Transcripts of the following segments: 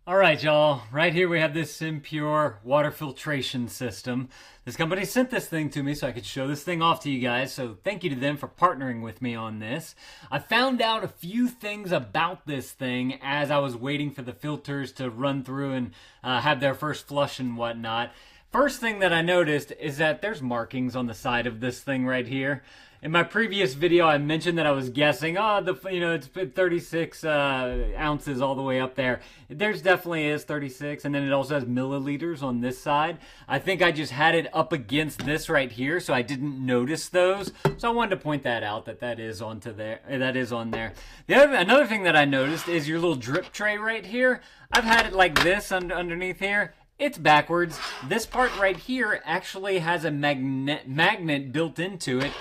All right, y'all. Right here we have this impure water filtration system. This company sent this thing to me so I could show this thing off to you guys. So thank you to them for partnering with me on this. I found out a few things about this thing as I was waiting for the filters to run through and have their first flush and whatnot. First thing that I noticed is that there's markings on the side of this thing right here. In my previous video, I mentioned that I was guessing, it's 36 ounces all the way up there. There's definitely is 36, and then it also has milliliters on this side. I think I just had it up against this right here, so I didn't notice those. So I wanted to point that out, that is onto there. That is on there. Another thing that I noticed is your little drip tray right here. I've had it like this underneath here. It's backwards. This part right here actually has a magnet built into it.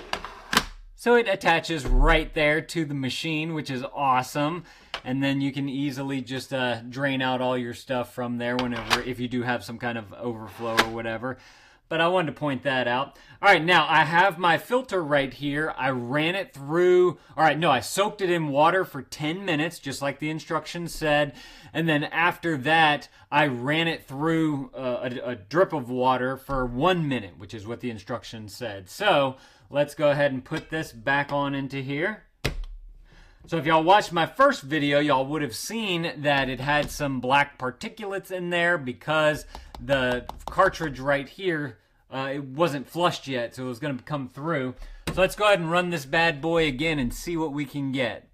So it attaches right there to the machine, which is awesome. And then you can easily just drain out all your stuff from there if you do have some kind of overflow or whatever. But I wanted to point that out. All right, now I have my filter right here. I ran it through, I soaked it in water for 10 minutes, just like the instructions said. And then after that, I ran it through a drip of water for 1 minute, which is what the instructions said. So let's go ahead and put this back on into here. So if y'all watched my first video, y'all would have seen that it had some black particulates in there because the cartridge right here, it wasn't flushed yet, so it was going to come through. So let's go ahead and run this bad boy again and see what we can get.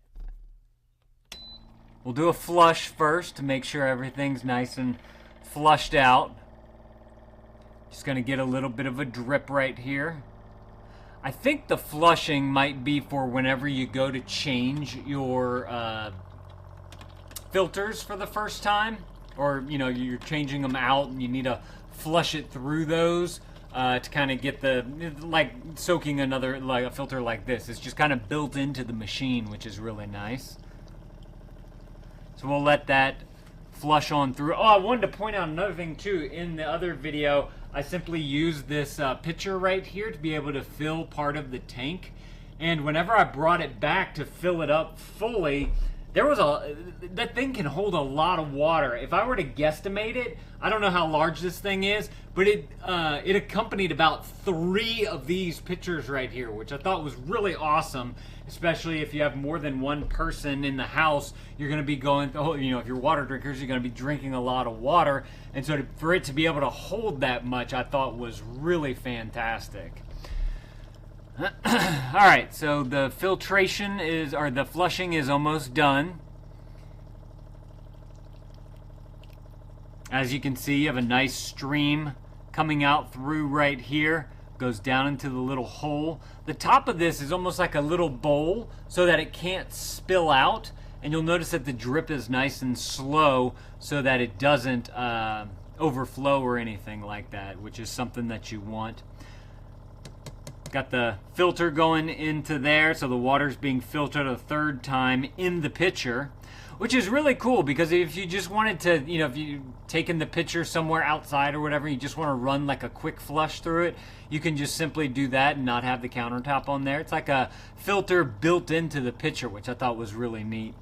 We'll do a flush first to make sure everything's nice and flushed out. Just going to get a little bit of a drip right here. I think the flushing might be for whenever you go to change your filters for the first time, or you're changing them out and you need to flush it through those to kind of get like soaking a filter like this. It's just kind of built into the machine, which is really nice. So we'll let that flush on through. Oh, I wanted to point out another thing too. In the other video, I simply used this pitcher right here to be able to fill part of the tank. And whenever I brought it back to fill it up fully, that thing can hold a lot of water. If I were to guesstimate it, I don't know how large this thing is, but it accompanied about 3 of these pitchers right here, which I thought was really awesome, especially if you have more than one person in the house. You're going to be going, if you're water drinkers, you're going to be drinking a lot of water. And so for it to be able to hold that much, I thought was really fantastic. All right, so the the flushing is almost done. As you can see, you have a nice stream coming out through right here, goes down into the little hole. The top of this is almost like a little bowl so that it can't spill out, and you'll notice that the drip is nice and slow so that it doesn't overflow or anything like that, which is something that you want. Got the filter going into there, so the water's being filtered a 3rd time in the pitcher, which is really cool because if you just wanted to, if you've taken the pitcher somewhere outside or whatever, you just want to run like a quick flush through it, you can just simply do that and not have the countertop on there. It's like a filter built into the pitcher, which I thought was really neat.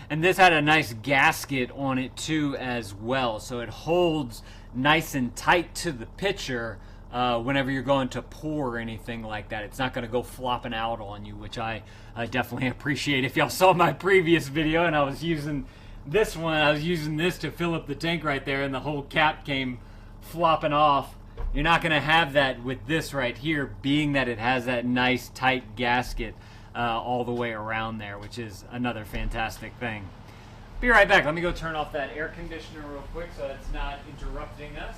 And this had a nice gasket on it too as well, so it holds nice and tight to the pitcher whenever you're going to pour or anything like that. It's not going to go flopping out on you, which I definitely appreciate. If y'all saw my previous video and I was using this one, I was using this to fill up the tank right there and the whole cap came flopping off. You're not going to have that with this right here, being that it has that nice tight gasket all the way around there, which is another fantastic thing. Be right back. Let me go turn off that air conditioner real quick so it's not interrupting us.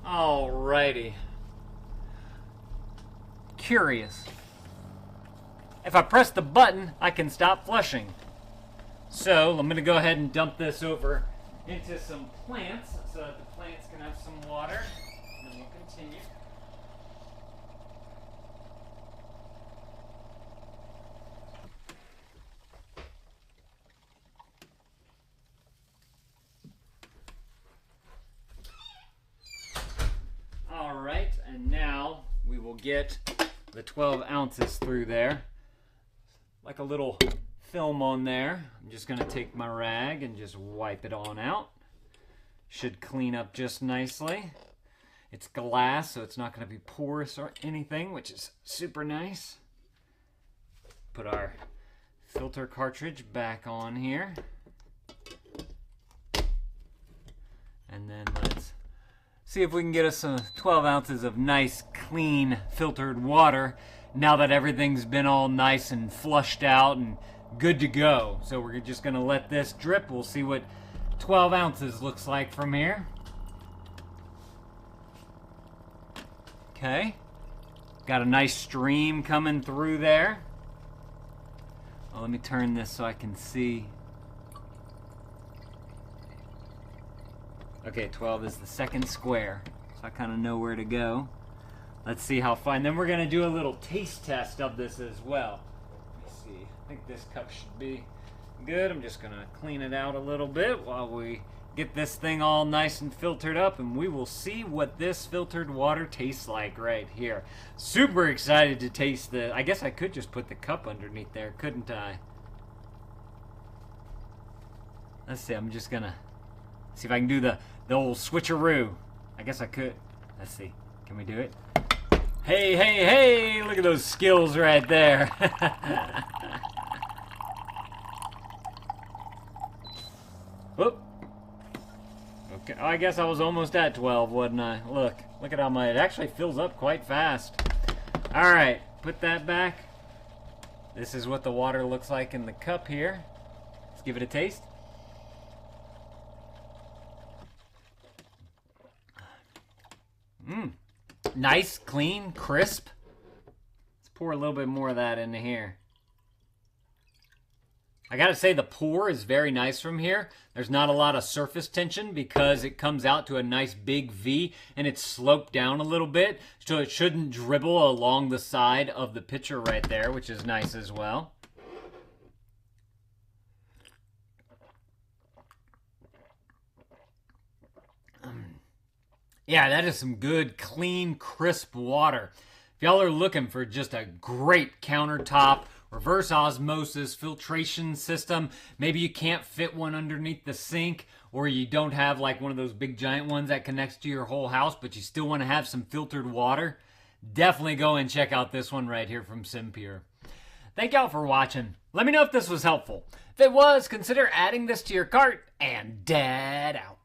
Alrighty. Curious. If I press the button, I can stop flushing. So I'm going to go ahead and dump this over into some plants so that the plants can have some water. And then we'll continue. get the 12 ounces through there. Like a little film on there. I'm just going to take my rag and just wipe it on out. Should clean up just nicely. It's glass, so it's not going to be porous or anything, which is super nice. Put our filter cartridge back on here. And then let's see if we can get us some 12 ounces of nice, clean, filtered water now that everything's been all nice and flushed out and good to go. So we're just going to let this drip. We'll see what 12 ounces looks like from here. Okay. Got a nice stream coming through there. Well, let me turn this so I can see. Okay, 12 is the second square, so I kind of know where to go. Let's see how fine. Then we're going to do a little taste test of this as well. Let me see. I think this cup should be good. I'm just going to clean it out a little bit while we get this thing all nice and filtered up, and we will see what this filtered water tastes like right here. Super excited to taste the... I guess I could just put the cup underneath there, couldn't I? Let's see. I'm just going to see if I can do the old switcheroo. I guess I could. Let's see. Can we do it? Hey, hey, hey! Look at those skills right there. Whoop. Okay. Oh, I guess I was almost at 12, wasn't I? Look at how much it actually fills up quite fast. All right, put that back. This is what the water looks like in the cup here. Let's give it a taste. Nice, clean, crisp. Let's pour a little bit more of that into here. I gotta say the pour is very nice from here. There's not a lot of surface tension because it comes out to a nice big V and it's sloped down a little bit, so it shouldn't dribble along the side of the pitcher right there, which is nice as well. Yeah, that is some good, clean, crisp water. If y'all are looking for just a great countertop, reverse osmosis filtration system, maybe you can't fit one underneath the sink, or you don't have like one of those big giant ones that connects to your whole house, but you still want to have some filtered water, definitely go and check out this one right here from Impure. Thank y'all for watching. Let me know if this was helpful. If it was, consider adding this to your cart, and Dad out.